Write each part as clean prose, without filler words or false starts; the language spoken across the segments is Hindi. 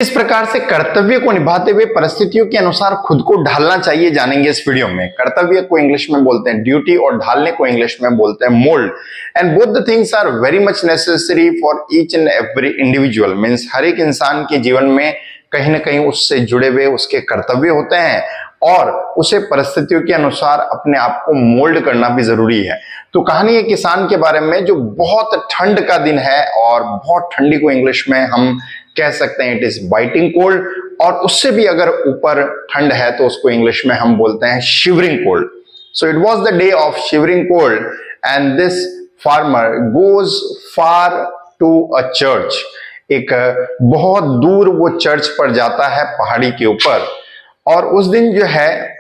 इस प्रकार से कर्तव्य को निभाते हुए परिस्थितियों के अनुसार खुद को ढालना चाहिए, जानेंगे इस वीडियो में। कर्तव्य को इंग्लिश में बोलते हैं ड्यूटी और ढालने को इंग्लिश में बोलते हैं mould. And both the things are very much necessary for each and every individual. Means हर एक इंसान के जीवन में कहीं ना कहीं उससे जुड़े हुए उसके कर्तव्य होते हैं और उसे परिस्थितियों के अनुसार अपने आप को मोल्ड करना भी जरूरी है। तो कहानी है किसान के बारे में, जो बहुत ठंड का दिन है और बहुत ठंडी को इंग्लिश में हम कह सकते हैं इट इज बाइटिंग कोल्ड, और उससे भी अगर ऊपर ठंड है तो उसको इंग्लिश में हम बोलते हैं shivering cold. So it was the day of shivering cold and this farmer goes far to a church. एक बहुत दूर वो चर्च पर जाता है पहाड़ी के ऊपर, और उस दिन जो है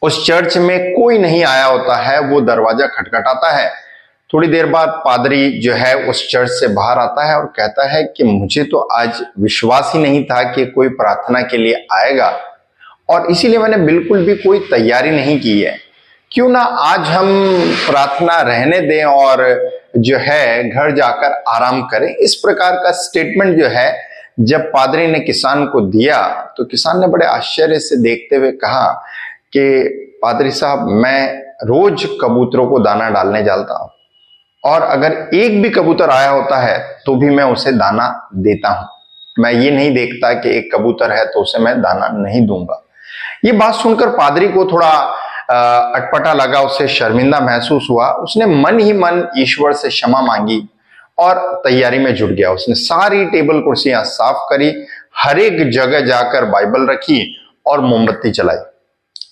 उस चर्च में कोई नहीं आया होता है। वो दरवाजा खटखटाता है। थोड़ी देर बाद पादरी जो है उस चर्च से बाहर आता है और कहता है कि मुझे तो आज विश्वास ही नहीं था कि कोई प्रार्थना के लिए आएगा, और इसीलिए मैंने बिल्कुल भी कोई तैयारी नहीं की है। क्यों ना आज हम प्रार्थना रहने दें और जो है घर जाकर आराम करें। इस प्रकार का स्टेटमेंट जो है जब पादरी ने किसान को दिया तो किसान ने बड़े आश्चर्य से देखते हुए कहा कि पादरी साहब, मैं रोज कबूतरों को दाना डालने जाता हूं, और अगर एक भी कबूतर आया होता है तो भी मैं उसे दाना देता हूं। मैं ये नहीं देखता कि एक कबूतर है तो उसे मैं दाना नहीं दूंगा। ये बात सुनकर पादरी को थोड़ा अटपटा लगा, उसे शर्मिंदा महसूस हुआ। उसने मन ही मन ईश्वर से क्षमा मांगी और तैयारी में जुट गया। उसने सारी टेबल कुर्सियां साफ करी, हर एक जगह जाकर बाइबल रखी और मोमबत्ती जलाई।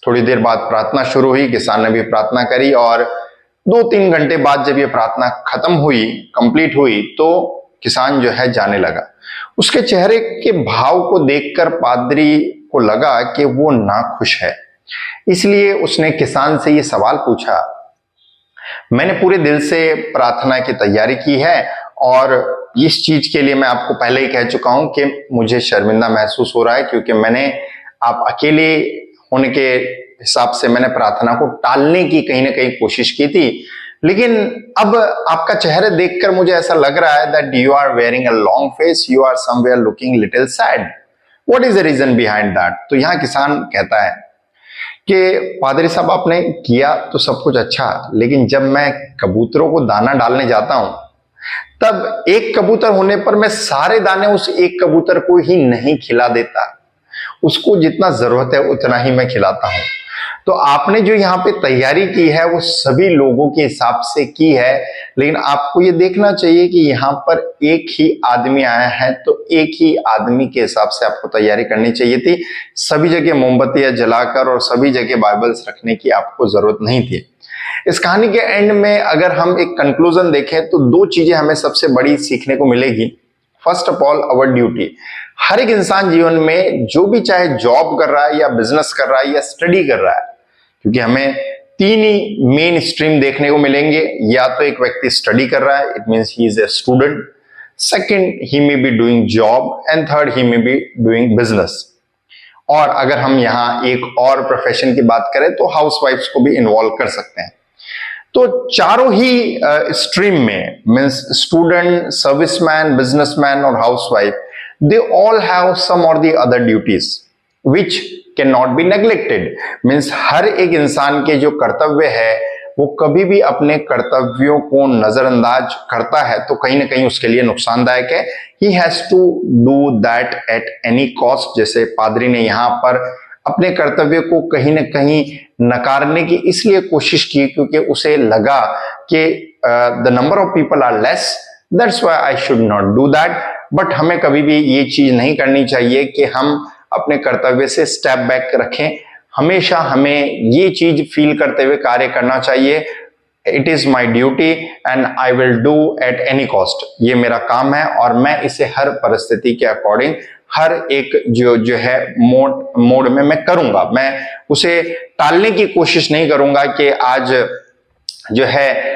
थोड़ी देर बाद प्रार्थना शुरू हुई। किसान ने भी प्रार्थना करी, और 2-3 घंटे बाद जब ये प्रार्थना खत्म हुई, कंप्लीट हुई, तो किसान जो है जाने लगा। उसके चेहरे के भाव को देखकर पादरी को लगा कि वो नाखुश है। इसलिए उसने किसान से ये सवाल पूछा, मैंने पूरे दिल से प्रार्थना की तैयारी की है, और इस चीज के लिए मैं आपको पहले ही कह चुका हूं कि मुझे शर्मिंदा महसूस हो रहा है, क्योंकि मैंने आप अकेले होने के हिसाब से मैंने प्रार्थना को टालने की कहीं ना कहीं कोशिश की थी। लेकिन अब आपका चेहरा देखकर मुझे ऐसा लग रहा है that you are wearing a long face, you are somewhere looking little sad. What is the reason behind that? तो यहां किसान कहता है कि पादरी साहब, आपने किया तो सब कुछ अच्छा, लेकिन जब मैं कबूतरों को दाना डालने जाता हूं तब एक कबूतर होने पर मैं सारे दाने उस एक कबूतर को ही नहीं खिला देता। उसको जितना जरूरत है उतना ही मैं खिलाता हूं। तो आपने जो यहाँ पे तैयारी की है वो सभी लोगों के हिसाब से की है, लेकिन आपको ये देखना चाहिए कि यहाँ पर एक ही आदमी आया है, तो एक ही आदमी के हिसाब से आपको तैयारी करनी चाहिए थी। सभी जगह मोमबत्तियां जलाकर और सभी जगह बाइबल्स रखने की आपको जरूरत नहीं थी। इस कहानी के एंड में अगर हम एक कंक्लूजन देखें तो 2 चीजें हमें सबसे बड़ी सीखने को मिलेगी। First of all, our duty. हर एक इंसान जीवन में जो भी, चाहे जॉब कर रहा है या बिजनेस कर रहा है या स्टडी कर रहा है, क्योंकि हमें 3 ही मेन स्ट्रीम देखने को मिलेंगे। या तो एक व्यक्ति स्टडी कर रहा है, it means he is a student, second he may be doing job, and third he may be doing business. और अगर हम यहाँ एक और प्रोफेशन की बात करें तो हाउसवाइफ्स को भी इन्वॉल्व कर सकते हैं। तो चारों ही स्ट्रीम में, मींस स्टूडेंट, सर्विसमैन, बिजनेसमैन और housewife, they all have some or the other duties which cannot be neglected। Means हर एक इंसान के जो कर्तव्य है वो कभी भी अपने कर्तव्यों को नजरअंदाज करता है तो कहीं ना कहीं उसके लिए नुकसानदायक है। he has to do that at any cost। जैसे पादरी ने यहाँ पर अपने कर्तव्य को कहीं ना कहीं नकारने की इसलिए कोशिश की क्योंकि उसे लगा कि the number of people are less, that's why I should not do that. But हमें कभी भी ये चीज नहीं करनी चाहिए कि हम अपने कर्तव्य से स्टेप बैक रखें। हमेशा हमें ये चीज फील करते हुए कार्य करना चाहिए, it is my duty and I will do at any cost. ये मेरा काम है और मैं इसे हर परिस्थिति के अकॉर्डिंग, हर एक जो है मोड में मैं करूंगा। मैं उसे टालने की कोशिश नहीं करूंगा कि आज जो है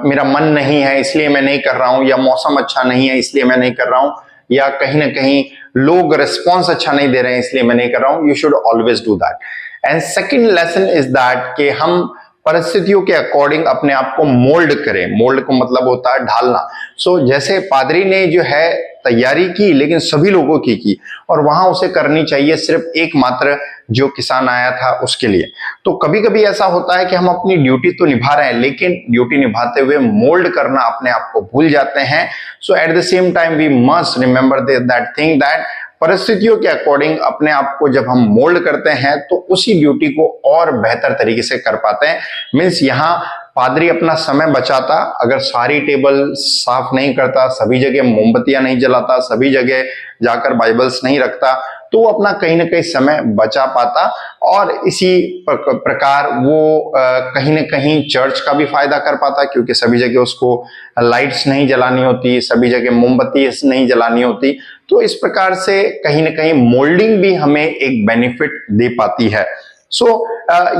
मेरा मन नहीं है इसलिए मैं नहीं कर रहा हूं, या मौसम अच्छा नहीं है इसलिए मैं नहीं कर रहा हूं, या कहीं ना कहीं लोग रिस्पॉन्स अच्छा नहीं दे रहे हैं इसलिए मैं नहीं कर रहा हूं। You should always do that. And second lesson is that कि हम परिस्थितियों के अकॉर्डिंग अपने आप को मोल्ड करें। मोल्ड का मतलब होता है ढालना। सो जैसे पादरी ने जो है तैयारी की, लेकिन सभी लोगों की और वहां उसे करनी चाहिए सिर्फ एकमात्र जो किसान आया था उसके लिए। तो कभी कभी ऐसा होता है कि हम अपनी ड्यूटी तो निभा रहे हैं, लेकिन ड्यूटी निभाते हुए मोल्ड करना अपने आप को भूल जाते हैं। So at the same time we must remember that thing that परिस्थितियों के अकॉर्डिंग अपने आप को जब हम मोल्ड करते हैं तो उसी ड्यूटी को और बेहतर तरीके से कर पाते हैं। मीन्स यहाँ पादरी अपना समय बचाता, अगर सारी टेबल साफ नहीं करता, सभी जगह मोमबत्तियां नहीं जलाता, सभी जगह जाकर बाइबल्स नहीं रखता, तो वो अपना कहीं ना कहीं समय बचा पाता और इसी प्रकार वो कहीं ना कहीं चर्च का भी फायदा कर पाता, क्योंकि सभी जगह उसको लाइट्स नहीं जलानी होती, सभी जगह मोमबत्ती नहीं जलानी होती। तो इस प्रकार से कहीं ना कहीं मोल्डिंग भी हमें एक बेनिफिट दे पाती है। सो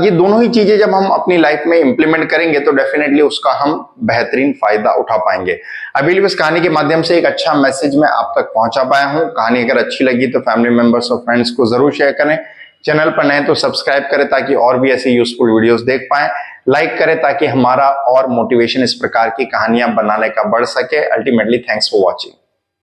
ये दोनों ही चीजें जब हम अपनी लाइफ में इंप्लीमेंट करेंगे तो डेफिनेटली उसका हम बेहतरीन फायदा उठा पाएंगे। आई बिलीव इस कहानी के माध्यम से एक अच्छा मैसेज मैं आप तक पहुंचा पाया हूं। कहानी अगर अच्छी लगी तो फैमिली मेंबर्स और फ्रेंड्स को जरूर शेयर करें। चैनल पर नए तो सब्सक्राइब करें ताकि और भी ऐसी यूजफुल वीडियोस देख पाएं। लाइक करें ताकि हमारा और मोटिवेशन इस प्रकार की कहानियां बनाने का बढ़ सके। Ultimately thanks for watching.